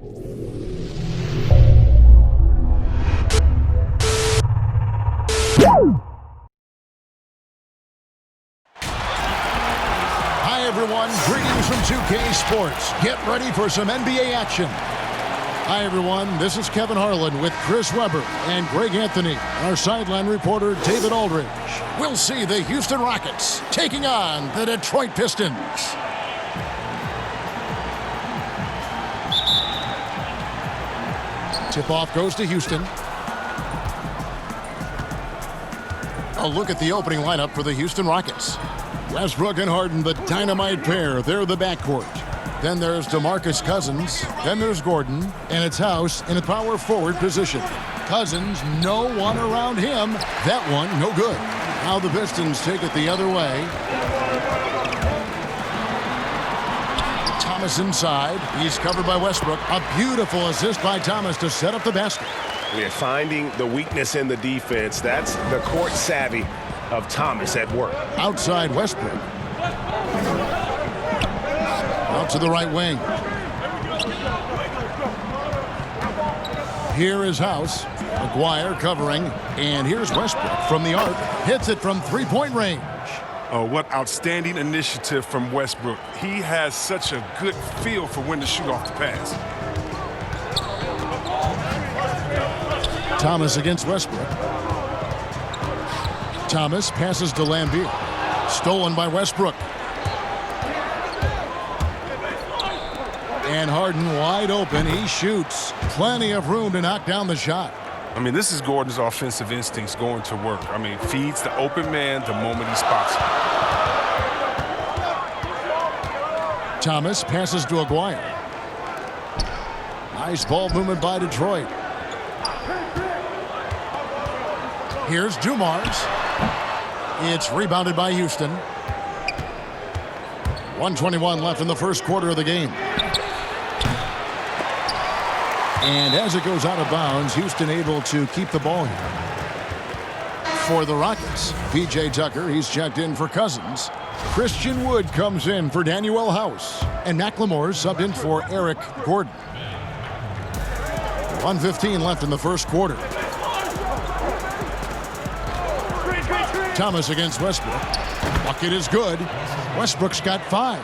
Hi, everyone. Greetings from 2K Sports. Get ready for some NBA action. Hi, everyone. This is Kevin Harlan with Chris Webber and Greg Anthony, our sideline reporter, David Aldridge. We'll see the Houston Rockets taking on the Detroit Pistons. Tip-off goes to Houston. A look at the opening lineup for the Houston Rockets. Westbrook and Harden, the dynamite pair. They're the backcourt. Then there's DeMarcus Cousins. Then there's Gordon. And it's House in a power forward position. Cousins, no one around him. That one, no good. Now the Pistons take it the other way. Thomas inside. He's covered by Westbrook. A beautiful assist by Thomas to set up the basket. We're finding the weakness in the defense. That's the court savvy of Thomas at work. Outside Westbrook. Out to the right wing. Here is House. McGuire covering. And here's Westbrook from the arc. Hits it from three-point range. Oh, what outstanding initiative from Westbrook. He has such a good feel for when to shoot off the pass. Thomas against Westbrook. Thomas passes to Lambeer. Stolen by Westbrook. And Harden wide open. He shoots. Plenty of room to knock down the shot. I mean, this is Gordon's offensive instincts going to work. I mean, feeds the open man the moment he spots him. Thomas passes to Aguirre. Nice ball movement by Detroit. Here's Dumars. It's rebounded by Houston. 1:21 left in the first quarter of the game. And as it goes out of bounds, Houston able to keep the ball here. For the Rockets, P.J. Tucker, he's checked in for Cousins. Christian Wood comes in for Daniel House. And McLemore's subbed in for Eric Gordon. 1:15 left in the first quarter. Thomas against Westbrook. Bucket is good. Westbrook's got 5.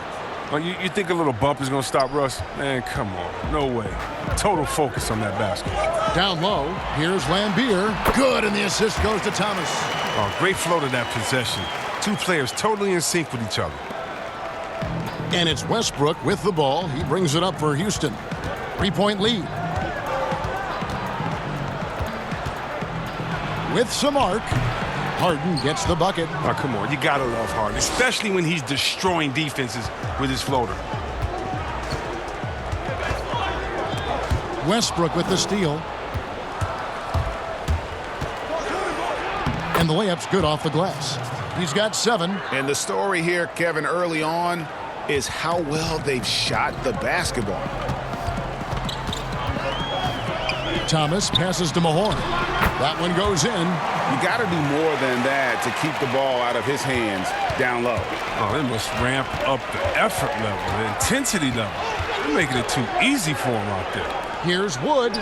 Well, you think a little bump is going to stop Russ? Man, come on. No way. Total focus on that basket. Down low. Here's Lambeer. Good, and the assist goes to Thomas. Oh, great flow to that possession. Two players totally in sync with each other. And it's Westbrook with the ball. He brings it up for Houston. 3-point lead. With some arc. Harden gets the bucket. Oh, come on. You got to love Harden, especially when he's destroying defenses with his floater. Westbrook with the steal. And the layup's good off the glass. He's got 7. And the story here, Kevin, early on is how well they've shot the basketball. Thomas passes to Mahorn. That one goes in. You got to do more than that to keep the ball out of his hands down low. Oh, they must ramp up the effort level, the intensity level. They're making it too easy for him out there. Here's Wood.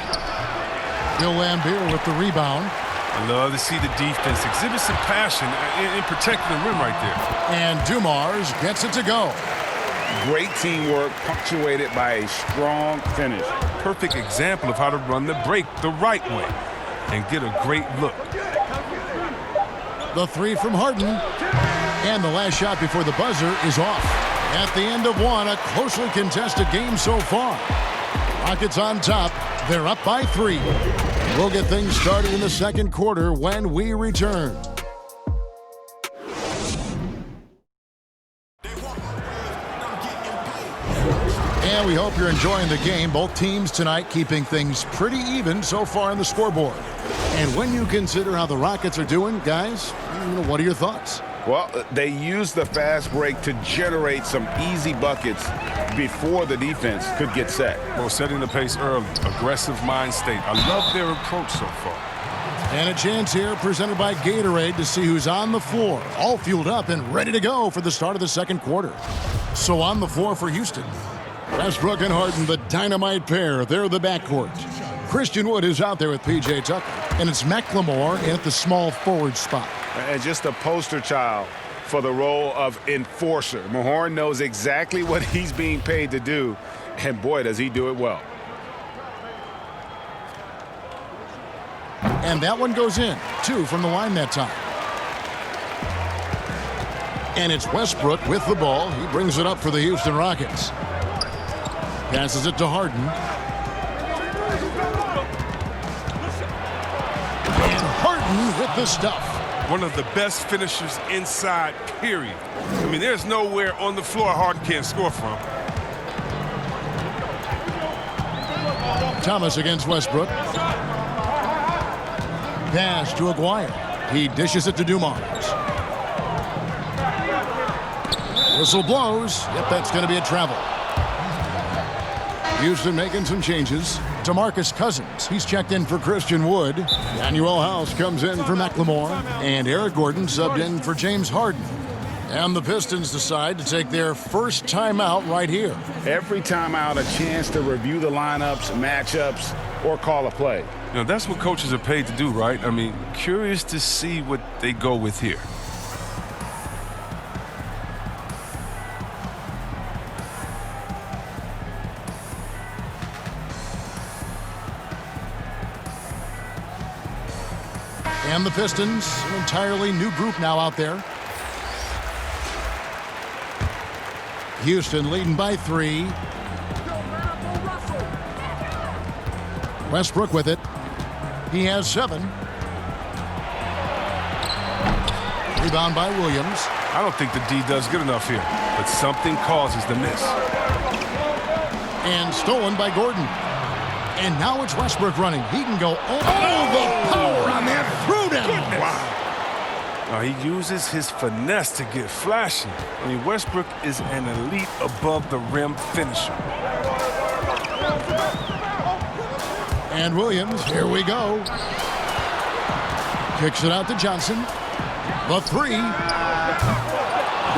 Bill Lambeer with the rebound. I love to see the defense exhibit some passion in protecting the rim right there. And Dumars gets it to go. Great teamwork punctuated by a strong finish. Perfect example of how to run the break the right way and get a great look. The 3 from Harden. And the last shot before the buzzer is off. At the end of one, a closely contested game so far. Rockets on top. They're up by 3. We'll get things started in the second quarter when we return. And we hope you're enjoying the game. Both teams tonight keeping things pretty even so far on the scoreboard. And when you consider how the Rockets are doing, guys, what are your thoughts? Well, they used the fast break to generate some easy buckets before the defense could get set. Well, setting the pace early, aggressive mind state. I love their approach so far. And a chance here presented by Gatorade to see who's on the floor, all fueled up and ready to go for the start of the second quarter. So on the floor for Houston, Westbrook and Harden, the dynamite pair. They're the backcourt. Christian Wood is out there with P.J. Tucker, and it's McLemore at the small forward spot. And just a poster child for the role of enforcer. Mahorn knows exactly what he's being paid to do, and boy, does he do it well. And that one goes in. 2 from the line that time. And it's Westbrook with the ball. He brings it up for the Houston Rockets. Passes it to Harden. And Harden with the stuff. One of the best finishers inside, period. I mean, there's nowhere on the floor Harden can't score from. Thomas against Westbrook. Pass to Aguirre. He dishes it to Dumars. Whistle blows. Yep, that's going to be a travel. Houston making some changes. DeMarcus Cousins, he's checked in for Christian Wood. Daniel House comes in for McLemore. And Eric Gordon subbed in for James Harden. And the Pistons decide to take their first timeout right here. Every timeout, a chance to review the lineups, matchups, or call a play. You know, that's what coaches are paid to do, right? I mean, curious to see what they go with here. And the Pistons, an entirely new group now out there. Houston leading by 3. Westbrook with it. He has 7. Rebound by Williams. I don't think the D does good enough here, but something causes the miss. And stolen by Gordon. And now it's Westbrook running. He can go. Oh, the power on that throwdown. Wow. Now he uses his finesse to get flashy. I mean, Westbrook is an elite above-the-rim finisher. And Williams, here we go. Kicks it out to Johnson. The 3.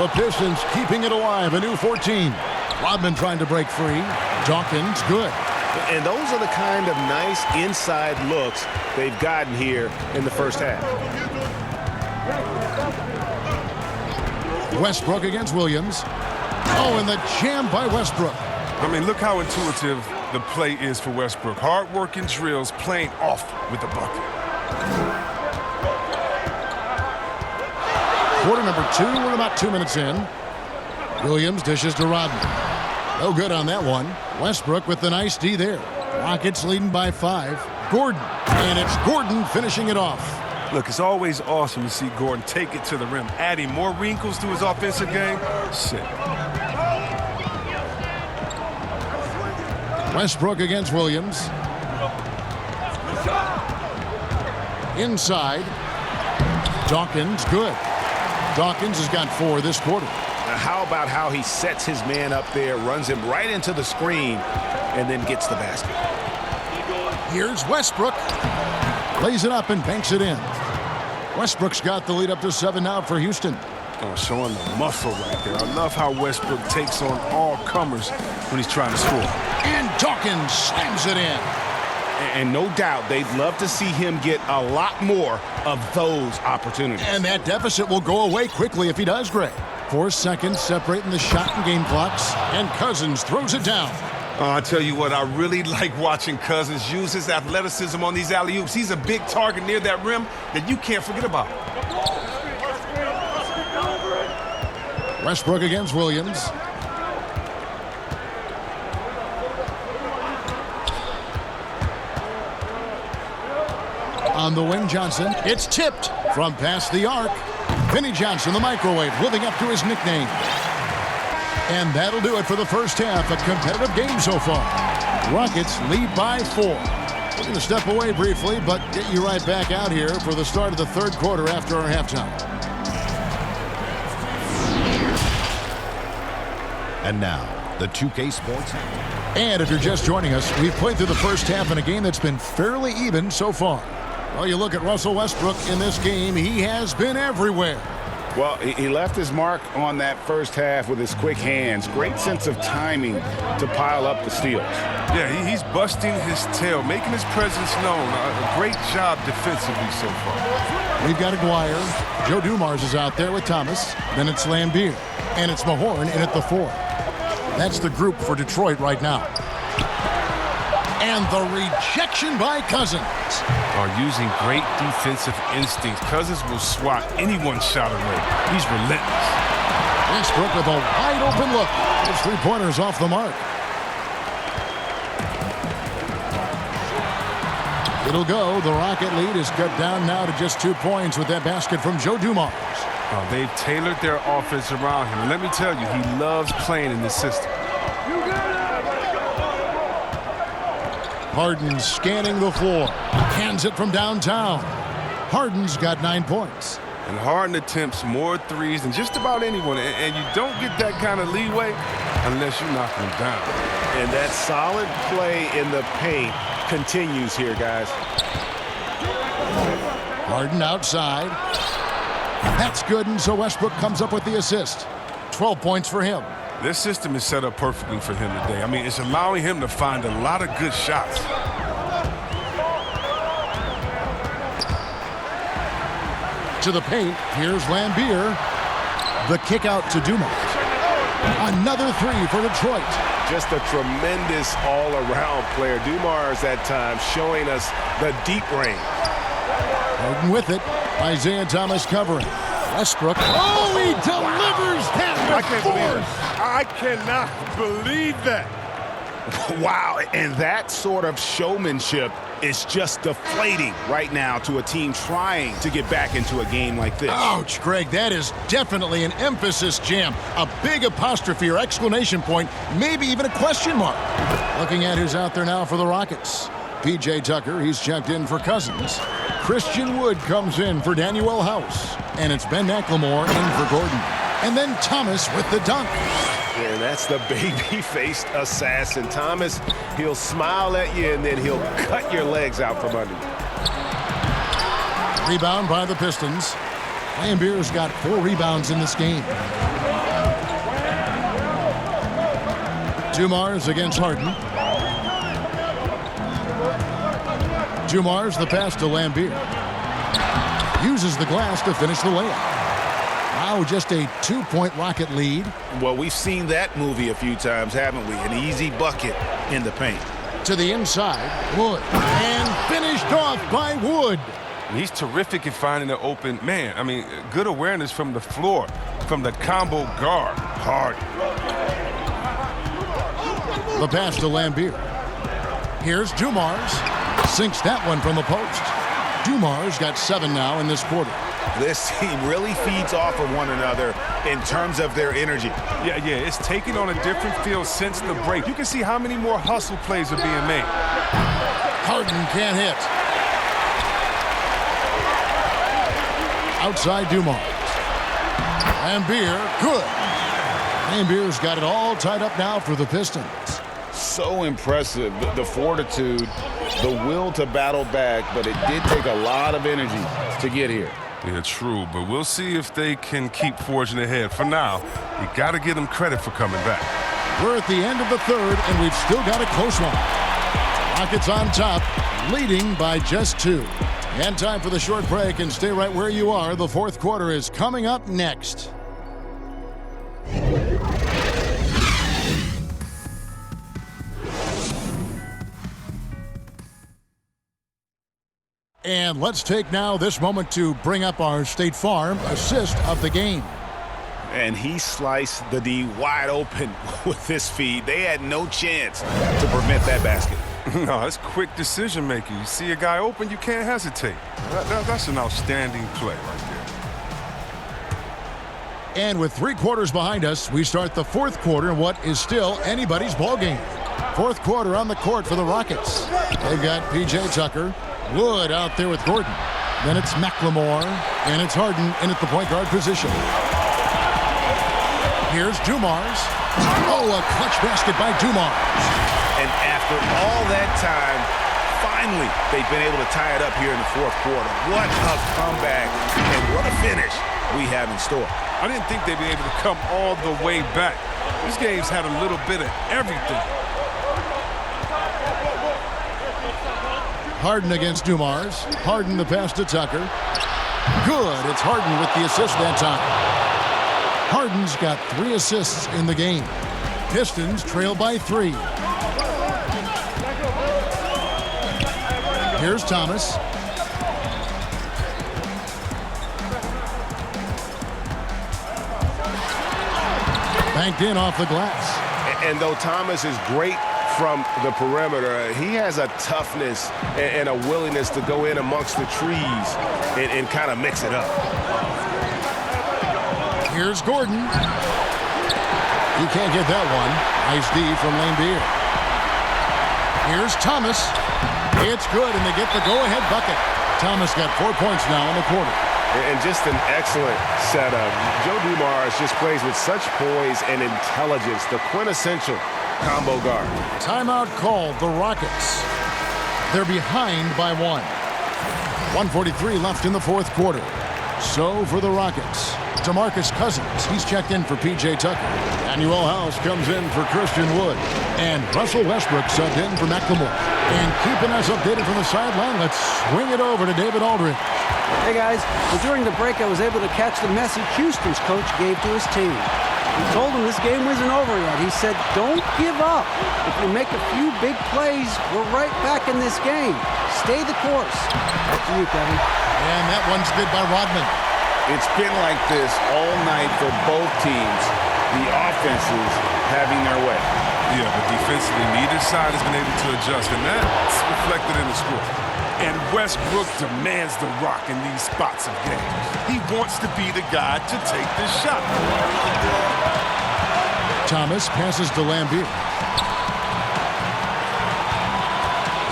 The Pistons keeping it alive, a new 14. Rodman trying to break free. Dawkins, good. And those are the kind of nice inside looks they've gotten here in the first half. Westbrook against Williams. Oh, and the jam by Westbrook. I mean, look how intuitive the play is for Westbrook. Hard-working drills, playing off with the bucket. Quarter number 2, we're about 2 minutes in. Williams dishes to Rodman. No good on that one. Westbrook with the nice D there. Rockets leading by 5. Gordon. And it's Gordon finishing it off. Look, it's always awesome to see Gordon take it to the rim, adding more wrinkles to his offensive game. Sick. Westbrook against Williams. Inside. Dawkins, good. Dawkins has got 4 this quarter. Now, how about how he sets his man up there, runs him right into the screen, and then gets the basket. Here's Westbrook. Lays it up and banks it in. Westbrook's got the lead up to 7 now for Houston. Oh, showing the muscle right there. I love how Westbrook takes on all comers when he's trying to score. And Dawkins slams it in. And no doubt they'd love to see him get a lot more of those opportunities. And that deficit will go away quickly if he does, Greg. 4 seconds separating the shot and game clocks. And Cousins throws it down. I tell you what, I really like watching Cousins use his athleticism on these alley-oops. He's a big target near that rim that you can't forget about. Westbrook against Williams. On the wing, Johnson. It's tipped from past the arc. Vinnie Johnson, the microwave, living up to his nickname. And that'll do it for the first half. A competitive game so far. Rockets lead by 4. We're going to step away briefly, but get you right back out here for the start of the third quarter after our halftime. And now, the 2K Sports. And if you're just joining us, we've played through the first half in a game that's been fairly even so far. Well, you look at Russell Westbrook in this game, he has been everywhere. Well, he left his mark on that first half with his quick hands. Great sense of timing to pile up the steals. Yeah, he's busting his tail, making his presence known. A great job defensively so far. We've got Aguirre. Joe Dumars is out there with Thomas. Then it's Lambier. And it's Mahorn in at the 4. That's the group for Detroit right now. And the rejection by Cousins. Are using great defensive instincts. Cousins will swat anyone's shot away. He's relentless. Westbrook with a wide open look. His three-pointers off the mark. It'll go. The Rocket lead is cut down now to just 2 points with that basket from Joe Dumars. They've tailored their offense around him. And let me tell you, he loves playing in this system. Harden scanning the floor. Hands it from downtown. Harden's got 9 points. And Harden attempts more threes than just about anyone. And you don't get that kind of leeway unless you knock him down. And that solid play in the paint continues here, guys. Harden outside. That's good, and so Westbrook comes up with the assist. 12 points for him. This system is set up perfectly for him today. I mean, it's allowing him to find a lot of good shots. To the paint, here's Lambier. The kick out to Dumars. Another 3 for Detroit. Just a tremendous all-around player. Dumars at times showing us the deep range. Harden with it. Isaiah Thomas covering. Westbrook. Oh, he delivers that with force. I cannot believe that. Wow, and that sort of showmanship is just deflating right now to a team trying to get back into a game like this. Ouch, Greg, that is definitely an emphasis jam. A big apostrophe or exclamation point, maybe even a question mark. Looking at who's out there now for the Rockets. P.J. Tucker, he's checked in for Cousins. Christian Wood comes in for Danuel House. And it's Ben McLemore in for Gordon. And then Thomas with the dunk. And that's the baby-faced assassin. Thomas, he'll smile at you and then he'll cut your legs out from under you. Rebound by the Pistons. Lambier's got 4 rebounds in this game. Dumars against Harden. Dumars the pass to Lambier. Uses the glass to finish the layup. Now just a 2-point Rocket lead. Well, we've seen that movie a few times, haven't we? An easy bucket in the paint. To the inside, Wood. And finished off by Wood. He's terrific at finding an open man. I mean, good awareness from the floor, from the combo guard. Hard. The pass to Lambier. Here's Dumars. Sinks that one from the post. Dumars got 7 now in this quarter. This team really feeds off of one another in terms of their energy. Yeah, it's taken on a different feel since the break. You can see how many more hustle plays are being made. Harden can't hit. Outside Dumars. Lambier, good. Lambier's got it all tied up now for the Pistons. So impressive, the fortitude, the will to battle back, but it did take a lot of energy to get here. Yeah, true, but we'll see if they can keep forging ahead. For now, you got to give them credit for coming back. We're at the end of the third, and we've still got a close one. Rockets on top, leading by just 2. And time for the short break, and stay right where you are. The fourth quarter is coming up next. And let's take now this moment to bring up our State Farm assist of the game. And he sliced the D wide open with his feed. They had no chance to prevent that basket. No, that's quick decision making. You see a guy open, you can't hesitate. That's an outstanding play right there. And with 3 quarters behind us, we start the fourth quarter in what is still anybody's ball game. Fourth quarter on the court for the Rockets. They've got P.J. Tucker. Wood out there with Gordon. Then it's McLemore, and it's Harden in at the point guard position. Here's Dumars. Oh, a clutch basket by Dumars. And after all that time, finally, they've been able to tie it up here in the fourth quarter. What a comeback, and what a finish we have in store. I didn't think they'd be able to come all the way back. This game's had a little bit of everything. Harden against Dumars. Harden the pass to Tucker. Good. It's Harden with the assist that time. Harden's got 3 assists in the game. Pistons trail by 3. Here's Thomas. Banked in off the glass. And though Thomas is great from the perimeter, he has a toughness and a willingness to go in amongst the trees and kind of mix it up. Here's Gordon. He can't get that one. Nice D from Laimbeer. Here's Thomas. It's good, and they get the go-ahead bucket. Thomas got 4 points now in the quarter. And just an excellent setup. Joe Dumars just plays with such poise and intelligence, the quintessential combo guard. Timeout called, the Rockets. They're behind by 1. 1:43 left in the fourth quarter. So for the Rockets, DeMarcus Cousins, he's checked in for P.J. Tucker. Manuel House comes in for Christian Wood. And Russell Westbrook subbed in for McLemore. And keeping us updated from the sideline, let's swing it over to David Aldridge. Hey guys, well, during the break I was able to catch the message Houston's coach gave to his team. He told them this game wasn't over yet. He said, don't give up. If you make a few big plays, we're right back in this game. Stay the course. Back to you, Kevin. And that one's good by Rodman. It's been like this all night for both teams. The offenses having their way. Yeah, but defensively, neither side has been able to adjust, and that's reflected in the score. And Westbrook demands the rock in these spots of games. He wants to be the guy to take this shot. Thomas passes to Laimbeer.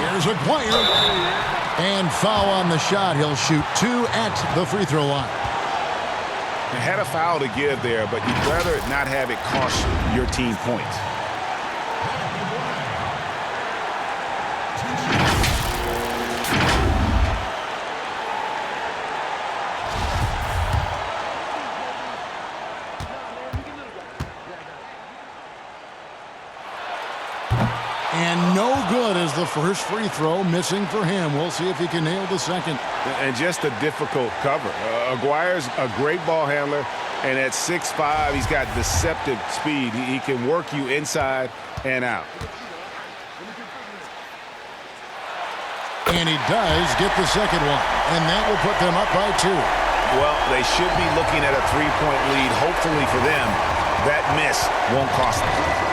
Here's Aguirre. And foul on the shot. He'll shoot 2 at the free throw line. You had a foul to give there, but you'd rather not have it cost your team points. And no good as the first free throw, missing for him. We'll see if he can nail the second. And just a difficult cover. Aguirre's a great ball handler, and at 6'5", he's got deceptive speed. He can work you inside and out. And he does get the second one, and that will put them up by 2. Well, they should be looking at a 3-point lead. Hopefully for them, that miss won't cost them.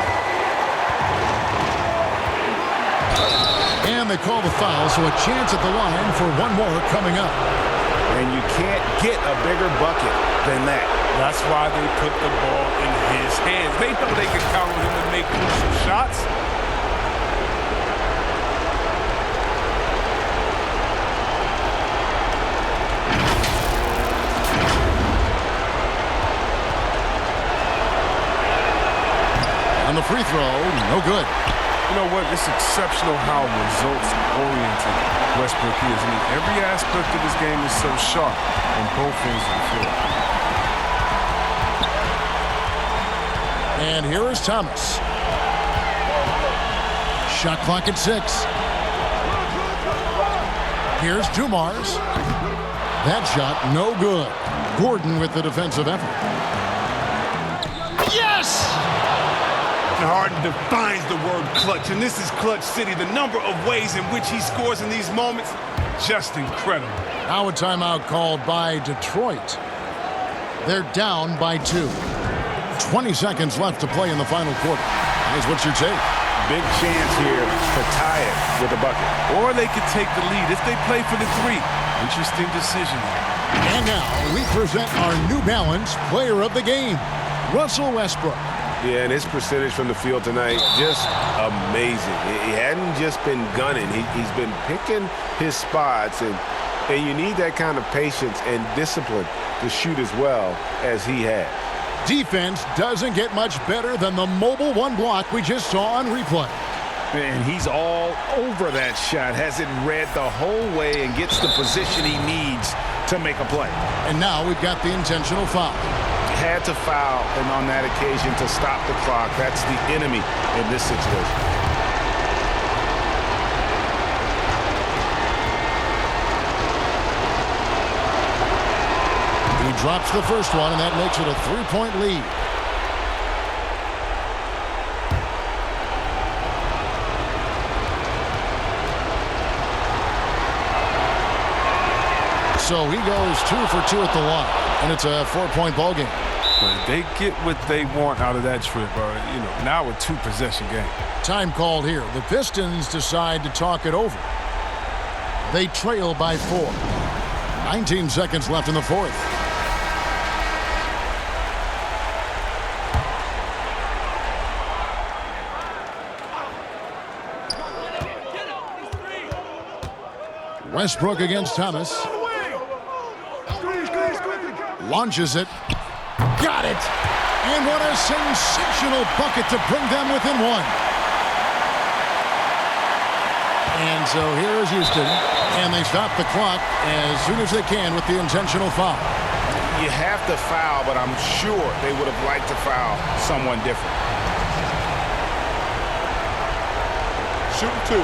And they call the foul, so a chance at the line for one more coming up. And you can't get a bigger bucket than that. That's why they put the ball in his hands. They know they can count on him to make crucial shots. On the free throw, no good. You know what? It's exceptional how results-oriented Westbrook is. I mean, every aspect of this game is so sharp on both ends of the floor. And here is Thomas. Shot clock at 6. Here's Dumars. That shot, no good. Gordon with the defensive effort. Yes! Harden defines the word clutch, and this is Clutch City. The number of ways in which he scores in these moments, just incredible. Now a timeout called by Detroit. They're down by 2. 20 seconds left to play in the final quarter. Guys, what's your take? Big chance here to tie it with a bucket. Or they could take the lead if they play for the 3. Interesting decision. And now we present our New Balance Player of the Game, Russell Westbrook. Yeah, and his percentage from the field tonight, just amazing. He hadn't just been gunning. He's been picking his spots, and you need that kind of patience and discipline to shoot as well as he has. Defense doesn't get much better than the mobile one block we just saw on replay. And he's all over that shot, has it read the whole way and gets the position he needs to make a play. And now we've got the intentional foul. Had to foul, and on that occasion to stop the clock. That's the enemy in this situation. He drops the first one, and that makes it a 3-point lead. So he goes 2 for 2 at the line, and it's a 4-point ball game. But they get what they want out of that trip, now a 2-possession game. Time called here. The Pistons decide to talk it over. They trail by 4. 19 seconds left in the fourth. Westbrook against Thomas. Launches it. Got it. And what a sensational bucket to bring them within one. And so here is Houston. And they stop the clock as soon as they can with the intentional foul. You have to foul, but I'm sure they would have liked to foul someone different. Shooting 2.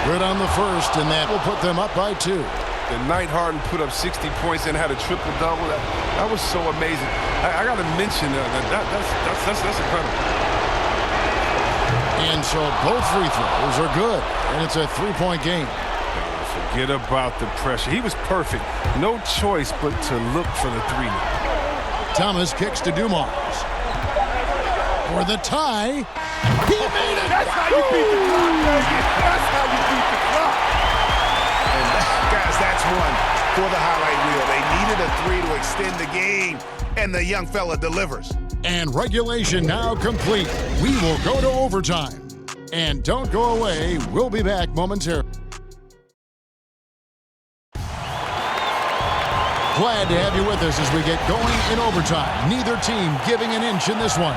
Good on the first, and that will put them up by 2. The night Harden put up 60 points and had a triple-double. That was so amazing. I got to mention that's incredible. And so both free throws are good, and it's a 3-point game. Forget about the pressure. He was perfect. No choice but to look for the 3. Thomas kicks to Dumars. For the tie. He made it! That's how you beat the clock, baby. That's how you beat the clock. And guys, that's one for the highlight reel. They needed a 3 to extend the game, and the young fella delivers. And regulation now complete. We will go to overtime. And don't go away. We'll be back momentarily. Glad to have you with us as we get going in overtime. Neither team giving an inch in this one.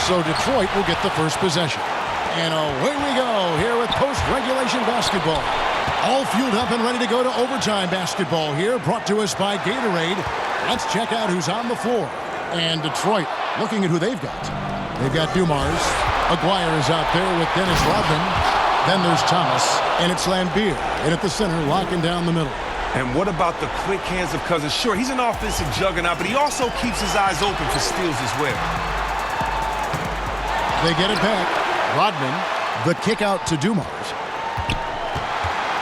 So Detroit will get the first possession. And away we go here with post-regulation basketball. All fueled up and ready to go to overtime basketball here, brought to us by Gatorade. Let's check out who's on the floor. And Detroit, looking at who they've got. They've got Dumars. Aguirre is out there with Dennis Rodman. Then there's Thomas, and it's Lambeer. And at the center, locking down the middle. And what about the quick hands of Cousins? Sure, he's an offensive juggernaut, but he also keeps his eyes open for steals as well. They get it back. Rodman, the kick out to Dumars.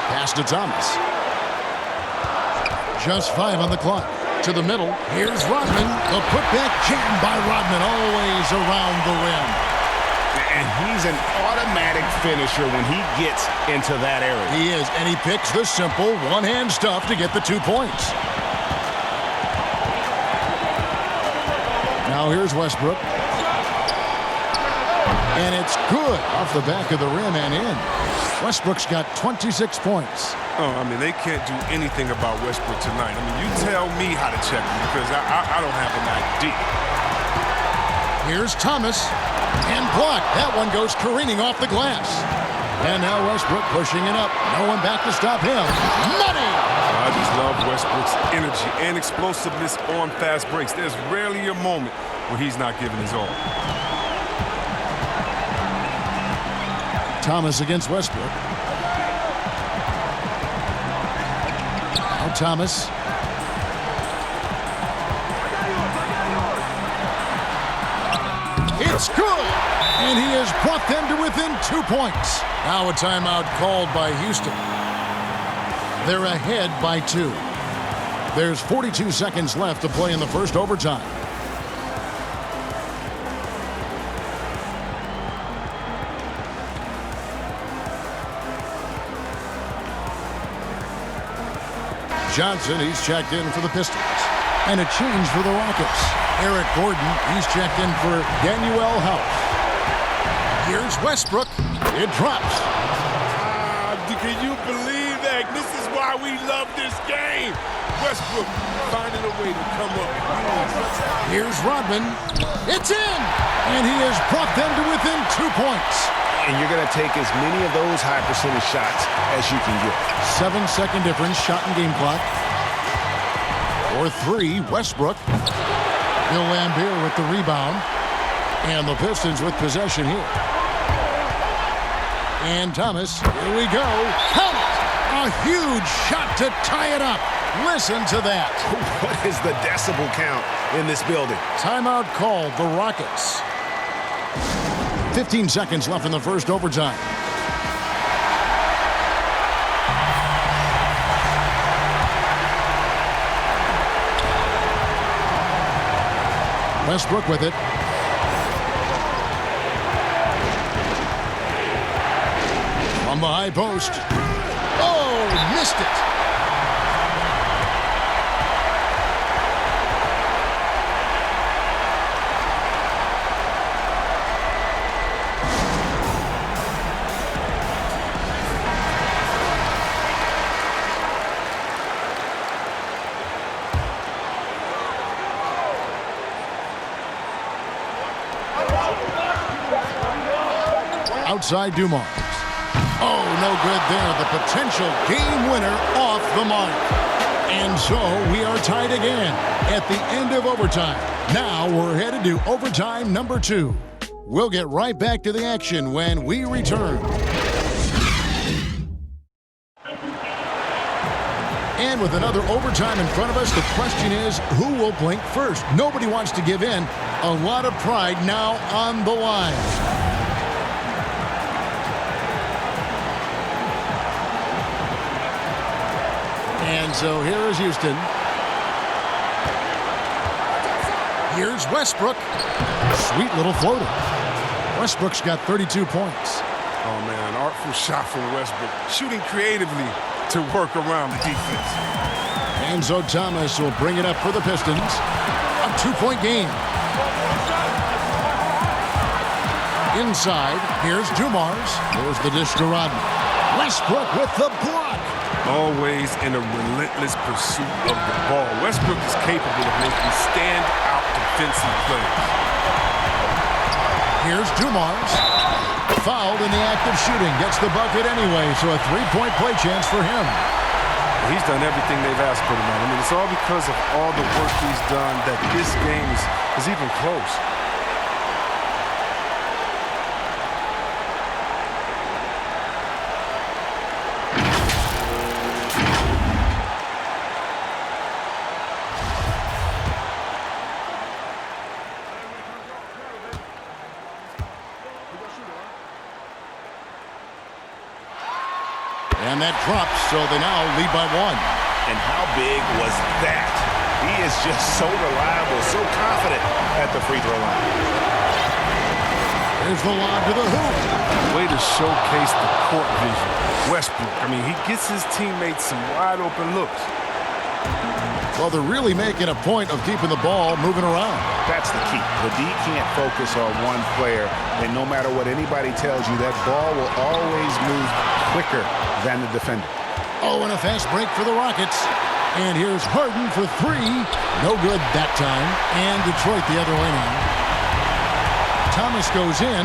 Pass to Thomas. Just 5 on the clock. To the middle. Here's Rodman. The putback jam by Rodman, always around the rim. And he's an automatic finisher when he gets into that area. He is, and he picks the simple one-hand stuff to get the 2 points. Now here's Westbrook. And it's good off the back of the rim and in. Westbrook's got 26 points. Oh, they can't do anything about Westbrook tonight. You tell me how to check him because I don't have an idea. Here's Thomas. And blocked. That one goes careening off the glass. And now Westbrook pushing it up. No one back to stop him. Money! I just love Westbrook's energy and explosiveness on fast breaks. There's rarely a moment where he's not giving his all. Thomas against Westbrook. Now Thomas. It's good! And he has brought them to within 2 points. Now a timeout called by Houston. They're ahead by 2. There's 42 seconds left to play in the first overtime. Johnson, he's checked in for the Pistons. And a change for the Rockets. Eric Gordon, he's checked in for Danuel House. Here's Westbrook. It drops. can you believe that? This is why we love this game. Westbrook finding a way to come up. Here's Rodman. It's in! And he has brought them to within 2 points. And you're going to take as many of those high percentage shots as you can get. 7-second difference, shot and game clock. For 3, Westbrook. Bill Laimbeer with the rebound. And the Pistons with possession here. And Thomas, here we go. Count it! A huge shot to tie it up. Listen to that. What is the decibel count in this building? Timeout called, the Rockets. 15 seconds left in the first overtime. Westbrook with it. From the high post. Oh, missed it. Outside Dumars. Oh, no good there. The potential game winner off the mark. And so we are tied again at the end of overtime. Now we're headed to overtime number 2. We'll get right back to the action when we return. And with another overtime in front of us, the question is, who will blink first? Nobody wants to give in. A lot of pride now on the line. And so here is Houston. Here's Westbrook. Sweet little floater. Westbrook's got 32 points. Oh, man, artful shot from Westbrook. Shooting creatively to work around the defense. And so Thomas will bring it up for the Pistons. A 2-point game. Inside, here's Dumars. There's the dish to Rodman. Westbrook with the block. Always in a relentless pursuit of the ball. Westbrook is capable of making stand-out defensive plays. Here's Dumars. Fouled in the act of shooting. Gets the bucket anyway, so a 3-point play chance for him. He's done everything they've asked for him. I mean, it's all because of all the work he's done that this game is even close. And that drops, so they now lead by 1. And how big was that? He is just so reliable, so confident at the free throw line. There's the lob to the hoop. Way to showcase the court vision. Westbrook, I mean, he gets his teammates some wide open looks. Well, they're really making a point of keeping the ball moving around. That's the key. The D can't focus on one player, and no matter what anybody tells you, that ball will always move quicker than the defender. Oh, and a fast break for the Rockets. And here's Harden for 3. No good that time. And Detroit the other way now. Thomas goes in.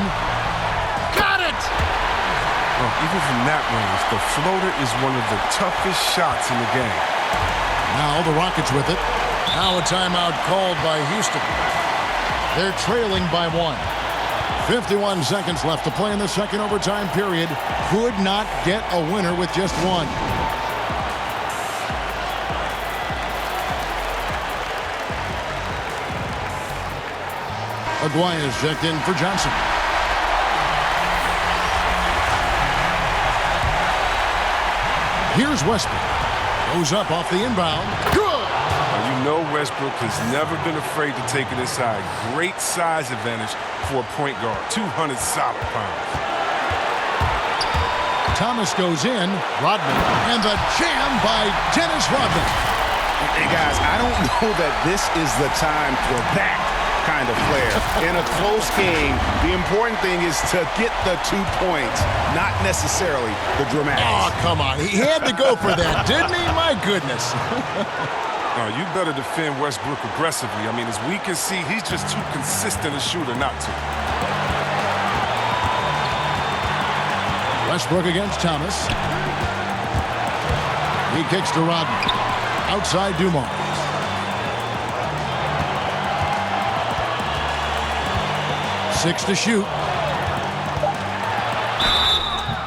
Got it! Well, even from that range, the floater is one of the toughest shots in the game. Now the Rockets with it. Now a timeout called by Houston. They're trailing by 1. 51 seconds left to play in the second overtime period. Could not get a winner with just 1. Aguaya's checked in for Johnson. Here's Westbrook. Goes up off the inbound. Good! You know Westbrook has never been afraid to take it inside. Great size advantage for a point guard. 200 solid pounds. Thomas goes in. Rodman. And the jam by Dennis Rodman. Hey, guys, I don't know that this is the time for that kind of flair. In a close game, the important thing is to get the 2 points, not necessarily the dramatics. Oh, come on. He had to go for that, didn't he? My goodness. You better defend Westbrook aggressively. I mean, as we can see, he's just too consistent a shooter not to. Westbrook against Thomas. He kicks to Rodman. Outside Dumars. Six to shoot.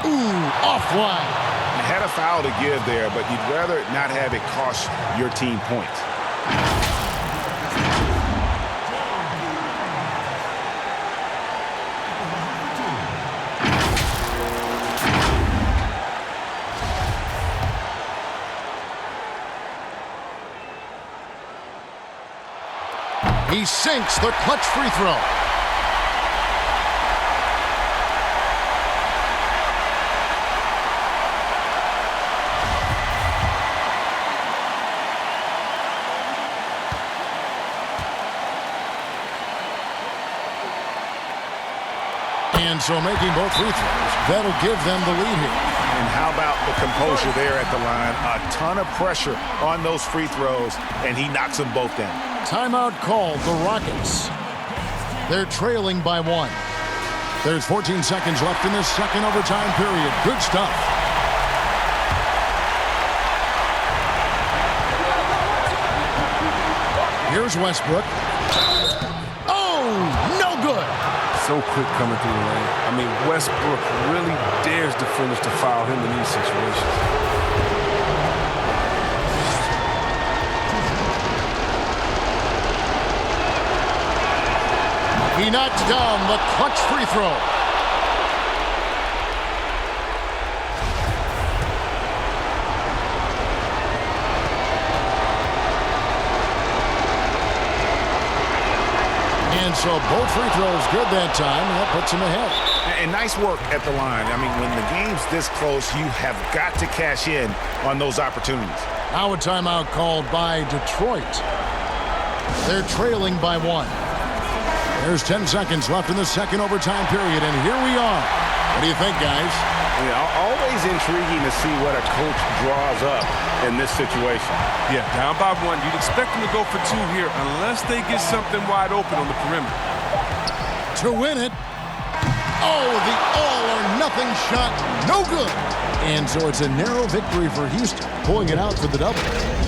Ooh, offline. You had a foul to give there, but you'd rather not have it cost your team points. He sinks the clutch free throw. And so making both free throws, that'll give them the lead here. And how about the composure there at the line? A ton of pressure on those free throws, and he knocks them both down. Timeout called the Rockets. They're trailing by 1. There's 14 seconds left in this second overtime period. Good stuff. Here's Westbrook. Oh, no good. So quick coming through the lane. I mean, Westbrook really dares defenders to foul him in these situations. He knocks down the clutch free throw. And so both free throws good that time, and that puts him ahead. And nice work at the line. I mean, when the game's this close, you have got to cash in on those opportunities. Now a timeout called by Detroit. They're trailing by 1. There's 10 seconds left in the second overtime period, and here we are. What do you think, guys? Always intriguing to see what a coach draws up in this situation. Yeah, down by 1. You'd expect them to go for 2 here unless they get something wide open on the perimeter. To win it. Oh, the all-or-nothing shot. No good. And so it's a narrow victory for Houston, pulling it out for the double.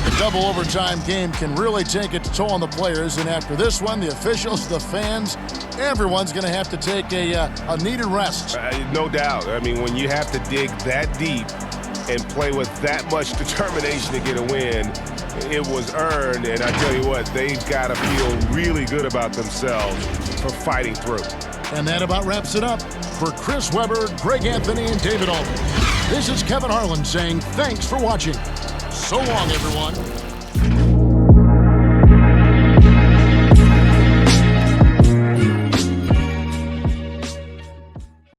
The double overtime game can really take its toll on the players, and after this one, the officials, the fans, everyone's going to have to take a needed rest. No doubt. I mean, when you have to dig that deep and play with that much determination to get a win, it was earned, and I tell you what, they've got to feel really good about themselves for fighting through. And that about wraps it up. For Chris Webber, Greg Anthony, and David Aldridge, this is Kevin Harlan saying thanks for watching. So long, everyone.